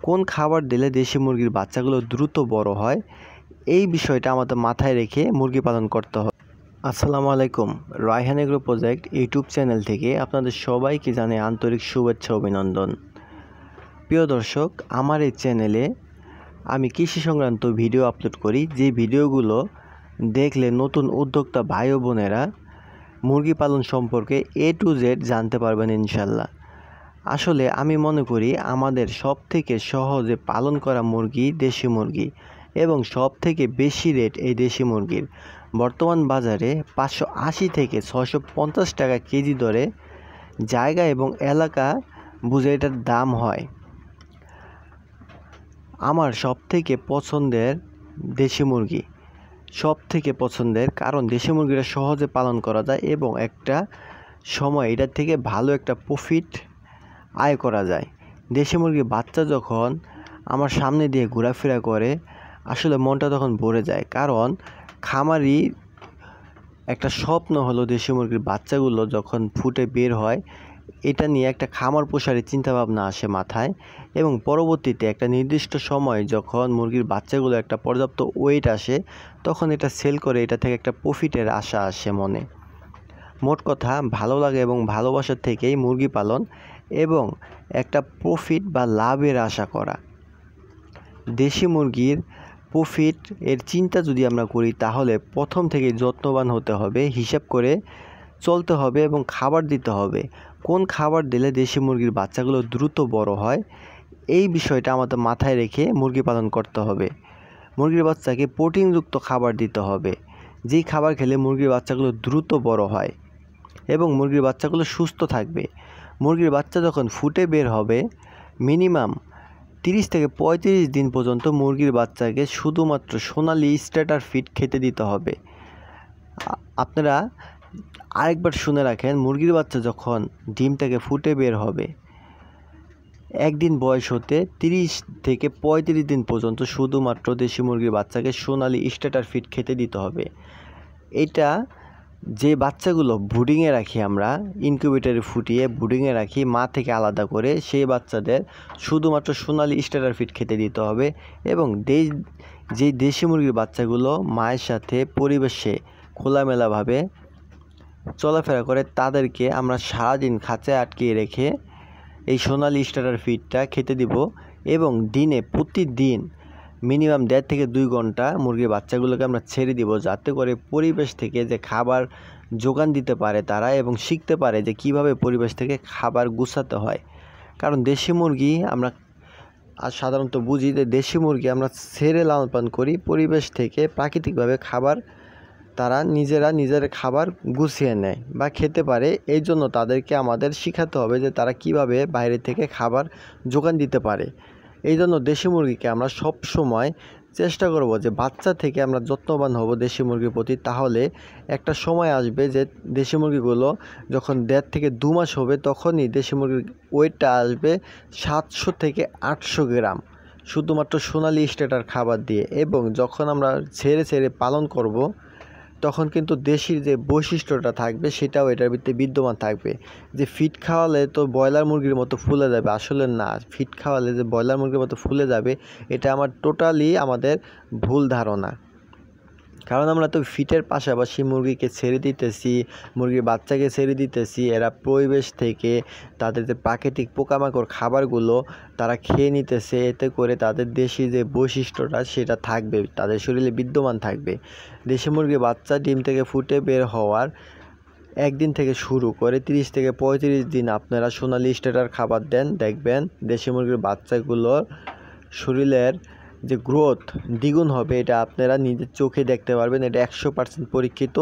কোন খাবার দিলে দেশি মুরগির বাচ্চাগুলো দ্রুত বড় হয়, এই বিষয়টা আমাদের মাথায় রেখে মুরগি পালন করতে হবে। আসসালামু আলাইকুম। Raihan agro project YouTube channel থেকে আপনাদের সবাইকে জানাই আন্তরিক শুভেচ্ছা অভিনন্দন। প্রিয় দর্শক, আমার এই চ্যানেলে আমি কৃষি সংক্রান্ত ভিডিও আপলোড করি, যে ভিডিওগুলো দেখলে নতুন উদ্যোক্তা ভাই ও বোনেরা মুরগি পালন সম্পর্কে A to Z জানতে পারবেন ইনশাল্লাহ। আসলে আমি মনে করি আমাদের সবথেকে সহজে পালন করা মুরগি দেশি মুরগি, এবং সবথেকে বেশি রেট এই দেশি মুরগির। বর্তমান বাজারে 580 থেকে 650 টাকা কেজি দরে জায়গা এবং এলাকা বুঝে এটার দাম হয়। আমার সবথেকে পছন্দের দেশি মুরগি, সবথেকে পছন্দের, কারণ দেশি মুরগিটা সহজে পালন করা যায় এবং একটা সময় এটার থেকে ভালো একটা প্রফিট আয় করা যায়। দেশি মুরগির বাচ্চা যখন আমার সামনে দিয়ে ঘোরাফেরা করে, আসলে মনটা তখন ভরে যায়, কারণ খামারি একটা স্বপ্ন হলো দেশি মুরগির বাচ্চাগুলো যখন ফুটে বের হয়, এটা নিয়ে একটা খামার পোষারের চিন্তাভাবনা আসে মাথায়, এবং পরবর্তীতে একটা নির্দিষ্ট সময় যখন মুরগির বাচ্চাগুলো একটা পর্যাপ্ত ওয়েট আসে, তখন এটা সেল করে এটা থেকে একটা প্রফিটের আশা আসে মনে। মোট কথা, ভালো লাগে এবং ভালোবাসার থেকেই মুরগি পালন এবং একটা প্রফিট বা লাভের আশা করা। দেশি মুরগির প্রফিট এর চিন্তা যদি আমরা করি, তাহলে প্রথম থেকে যত্নবান হতে হবে, হিসাব করে চলতে হবে এবং খাবার দিতে হবে। কোন খাবার দিলে দেশি মুরগির বাচ্চাগুলো দ্রুত বড় হয়, এই বিষয়টা আমাদের মাথায় রেখে মুরগি পালন করতে হবে। মুরগির বাচ্চাকে প্রোটিনযুক্ত খাবার দিতে হবে, যেই খাবার খেলে মুরগির বাচ্চাগুলো দ্রুত বড় হয় এবং মুরগির বাচ্চাগুলো সুস্থ থাকবে। মুরগির বাচ্চা যখন ফুটে বের হবে, মিনিমাম 30 থেকে 35 দিন পর্যন্ত মুরগির বাচ্চাকে শুধুমাত্র সোনালি স্টার্টার ফিড খেতে দিতে হবে। আপনারা আরেকবার শুনে রাখেন, মুরগির বাচ্চা যখন ডিম থেকে ফুটে বের হবে, একদিন বয়স হতে 30 থেকে 35 দিন পর্যন্ত শুধুমাত্র দেশি মুরগির বাচ্চাকে সোনালি স্টার্টার ফিড খেতে দিতে হবে। এটা যে বাচ্চাগুলো ব্রুডিংয়ে রাখি, আমরা ইনকিউবেটরে ফুটিয়ে ব্রুডিংয়ে রাখি মা থেকে আলাদা করে, সেই বাচ্চাদের শুধুমাত্র সোনালি স্টার্টার ফিড খেতে দিতে হবে। এবং যেই দেশি মুরগির বাচ্চাগুলো মায়ের সাথে পরিবেশে খোলামেলাভাবে চলাফেরা করে, তাদেরকে আমরা সারাদিন খাঁচায় আটকিয়ে রেখে এই সোনালি স্টার্টার ফিডটা খেতে দিব, এবং দিনে প্রতিদিন মিনিমাম 1.5 থেকে 2 ঘন্টা মুরগির বাচ্চাগুলোকে আমরা ছেড়ে দিব, যাতে করে পরিবেশ থেকে যে খাবার যোগান দিতে পারে তারা, এবং শিখতে পারে যে কিভাবে পরিবেশ থেকে খাবার গুছাতে হয়। কারণ দেশি মুরগি আমরা সাধারণত বুঝি যে দেশি মুরগি আমরা ছেড়ে লালন পালন করি, পরিবেশ থেকে প্রাকৃতিকভাবে খাবার তারা নিজের খাবার গুছিয়ে নেয় বা খেতে পারে। এই জন্য তাদেরকে আমাদের শেখাতে হবে যে তারা কিভাবে বাইরে থেকে খাবার যোগান দিতে পারে। এই জন্য দেশি মুরগিকে আমরা সব সময় চেষ্টা করব যে বাচ্চা থেকে আমরা যত্নবান হব দেশি মুরগির প্রতি। তাহলে একটা সময় আসবে যে দেশি মুরগিগুলো যখন 1.5 থেকে 2 মাস হবে, তখনই দেশি মুরগির ওয়েটটা আসবে 700 থেকে 800 গ্রাম, শুধুমাত্র সোনালি স্টার্টার খাবার দিয়ে। এবং যখন আমরা ছেড়ে পালন করব, তখন কিন্তু দেশির যে বৈশিষ্ট্যটা থাকবে সেটাও এটার ভিতরে বিদ্যমান থাকবে। যে ফিড খাওয়ালে তো ব্রয়লার মুরগির মতো ফুলে যাবে, আসলে না। ফিড খাওয়ালে যে ব্রয়লার মুরগির মতো ফুলে যাবে, এটা আমাদের ভুল ধারণা। কারণ আমরা তো ফিটের পাশাপাশি মুরগিকে ছেড়ে দিতেছি, মুরগির বাচ্চাকে ছেড়ে দিতেছি, এরা পরিবেশ থেকে তাদের যে প্রাকৃতিক পোকামাকড় খাবারগুলো তারা খেয়ে নিতেছে। এতে করে তাদের দেশি যে বৈশিষ্ট্যটা সেটা থাকবে, তাদের শরীরে বিদ্যমান থাকবে। দেশি মুরগির বাচ্চা ডিম থেকে ফুটে বের হওয়ার একদিন থেকে শুরু করে 30 থেকে 35 দিন আপনারা সোনালি স্টার্টার খাবার দেন, দেখবেন দেশি মুরগির বাচ্চাগুলোর শরীরের যে গ্রোথ দ্বিগুণ হবে। এটা আপনারা নিজের চোখে দেখতে পারবেন, এটা 100% পরীক্ষিত।